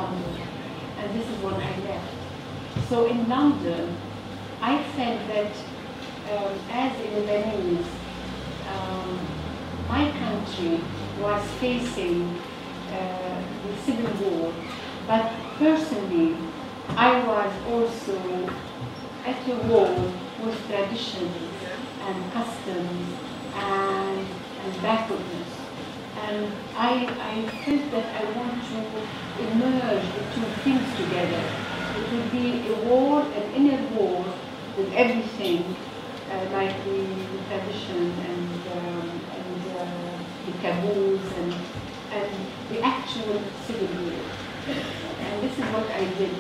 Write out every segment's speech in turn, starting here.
London, and this is when I left. So in London, I felt that as a Lebanese, my country was facing the civil war, but personally, I was also at a war with traditions and customs and backwardness. And I felt that I want to merge the two things together. It would be a war, an inner war with everything, like the traditions and the taboos and the actual civil war. And this is what I did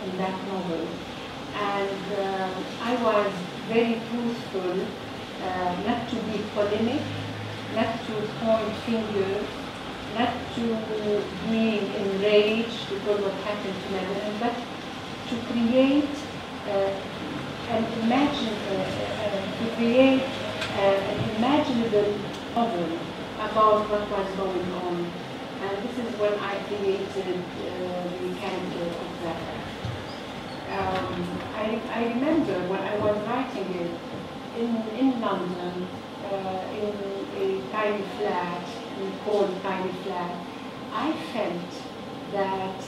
in that novel. And I was very truthful, not to be polemic, not to point fingers, not to be enraged because what happened to Lebanon, but to create an imaginable novel about what was going on. And this is when I created the character of Zara. I remember when I was writing it in London, in a tiny flat, called tiny flat, I felt that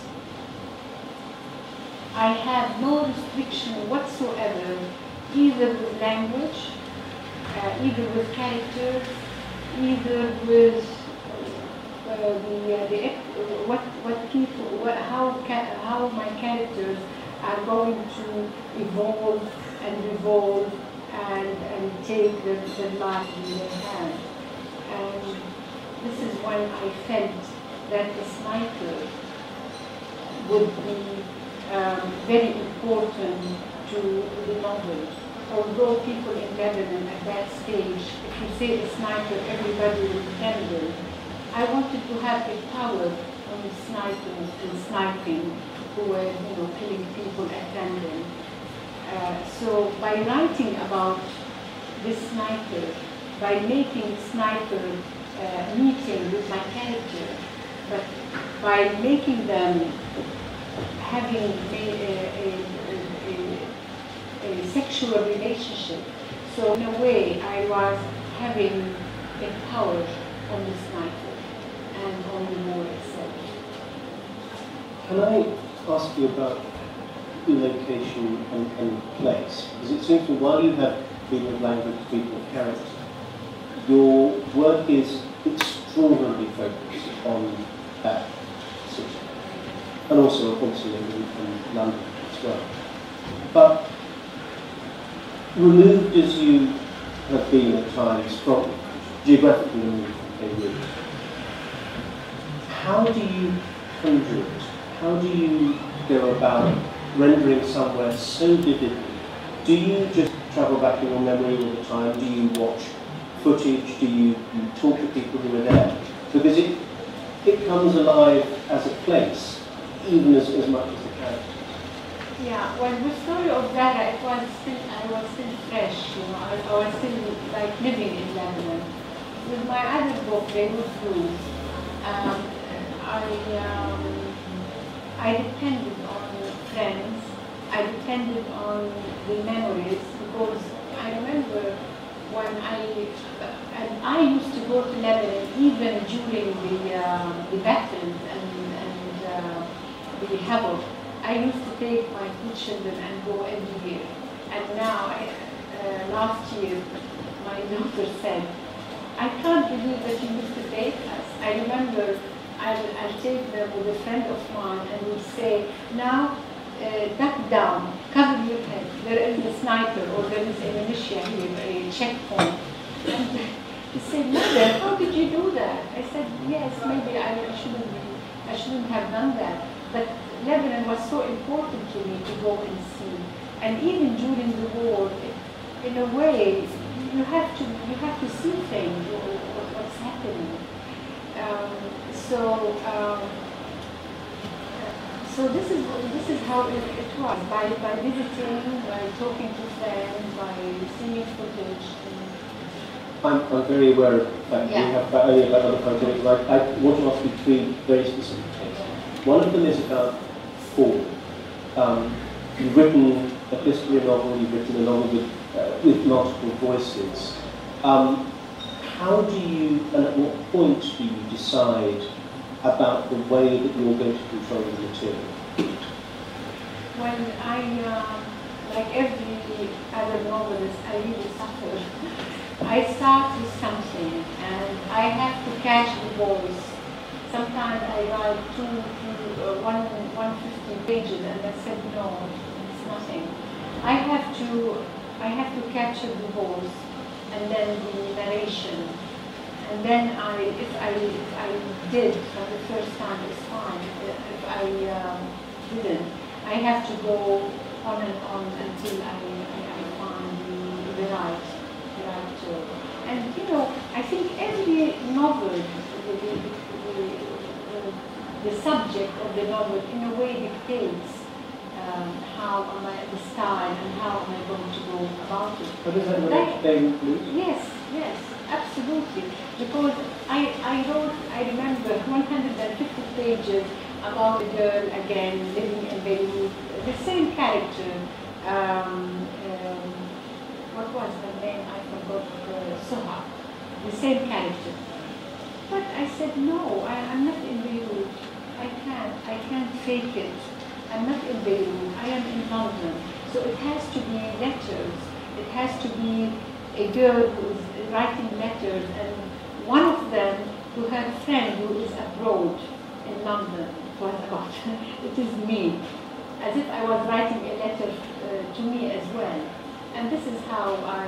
I had no restriction whatsoever, either with language, either with characters, either with how my characters are going to evolve and revolve and take their life in their hands. And this is when I felt that the sniper would be very important to the novel. Although people in Lebanon at that stage, if you say a sniper, everybody will tremble. I wanted to have a power on the snipers and sniping who were, killing people at random. So by writing about this sniper, by making sniper meeting with my character, but by making them having a sexual relationship, so in a way I was having a power on the sniper and on the war itself. Can I ask you about the location and place? Because it seems to me, while you have freedom of language, freedom of character, your work is extraordinarily focused on that city, and also obviously in London as well. But removed as you have been at times from, geographically removed from Beirut, how do you conjure it? How do you go about rendering somewhere so vividly? Do you just travel back in your memory all the time? Do you watch footage? Do you talk to people who are there? Because it comes alive as a place, even as much as the characters. Yeah, well, the story of Zara, I was still fresh, I was still like living in Lebanon. With my other book, Beirut Blues, I depended on friends, I depended on the memories, because I remember when I used to go to Lebanon even during the battles and the havoc. I used to take my two children and go every year. And now, last year, my daughter said, I can't believe that you used to take us. I remember I'll take them with a friend of mine and we'll say, now duck down, cover your head. There is a sniper or there is a militia here, a checkpoint. And he said, Mother, how did you do that? I said, yes, maybe I shouldn't have done that. But Lebanon was so important to me to go and see. And even during the war, in a way, you have to see things, what's happening. So this is how it was, by visiting, by talking to friends, by seeing footage. I'm very aware of the fact that Yeah. we have only about other projects. I want to ask you three very specific things. One of them is about form. You've written a history novel, you've written a novel with multiple voices. How do you, and at what point do you decide about the way that you're going to control the material? When like every other novelist, I really suffer. I start with something and I have to catch the voice. Sometimes I write 150 pages and I said no, it's nothing. I have to capture the voice and then the narration. And then if I did for the first time, it's fine. If I didn't, I have to go on and on until I find the right. And you know, I think every novel, the subject of the novel, in a way dictates how am I, the style, and how am I going to go about it. But is that what they include? Yes, absolutely. Because I wrote, I remember, 150 pages about a girl, again, living in Beirut, the same character. What was her name? I forgot. Soha, the same character. But I said, no, I'm not in Beirut. I can't fake it. I'm not in Beirut. I am in London. So it has to be letters. It has to be a girl who is writing letters, and one of them to her friend who is abroad in London. Was about it is me, as if I was writing a letter to me as well. And this is how I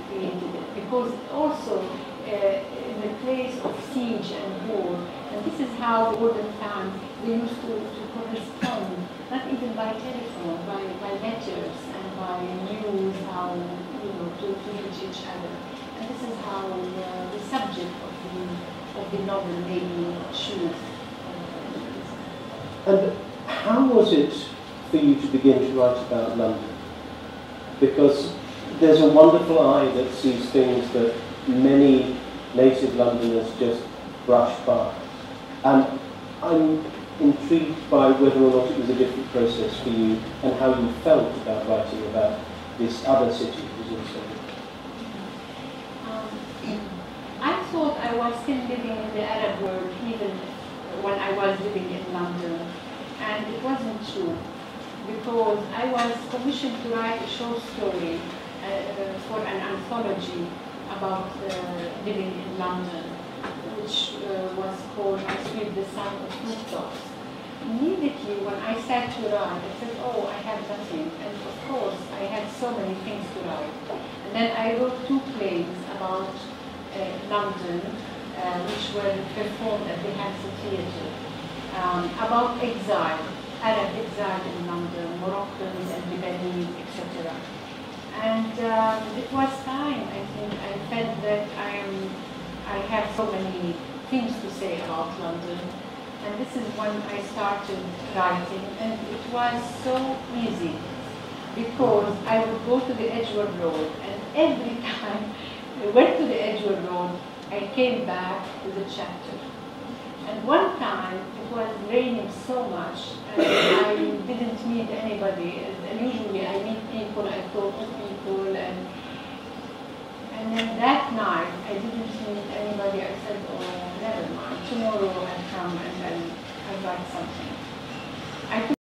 created it, because also in the place of siege and war, and this is how the olden times they used to correspond, not even by telephone, by letters and by news, how to reach each other. And this is how the subject of the novel made me choose. And how was it for you to begin to write about London? Because there's a wonderful eye that sees things that many native Londoners just brush by. And I'm intrigued by whether or not it was a different process for you and how you felt about writing about this other city. I thought I was still living in the Arab world even when I was living in London. And it wasn't true, because I was commissioned to write a short story for an anthology about living in London, which was called I Sweep the Sound of Rooftops. Immediately when I sat to write, I said, oh, I have nothing. And of course, I had so many things to write. And then I wrote 2 plays about London, which were performed at the Hampton Theatre, about exile, Arab exile in London, Moroccans and Lebanese, etc. And it was time, I think. I felt that I have so many things to say about London. And this is when I started writing, and it was so easy, because I would go to the Edgeworth Road, and every time I went to the Edgeworth Road, I came back to the chapter. And one time, it was raining so much, and I didn't meet anybody. And usually I meet people, I talk to people, and then that night, I didn't meet anybody. I said, oh, never mind, tomorrow I'll come and I'll write something. I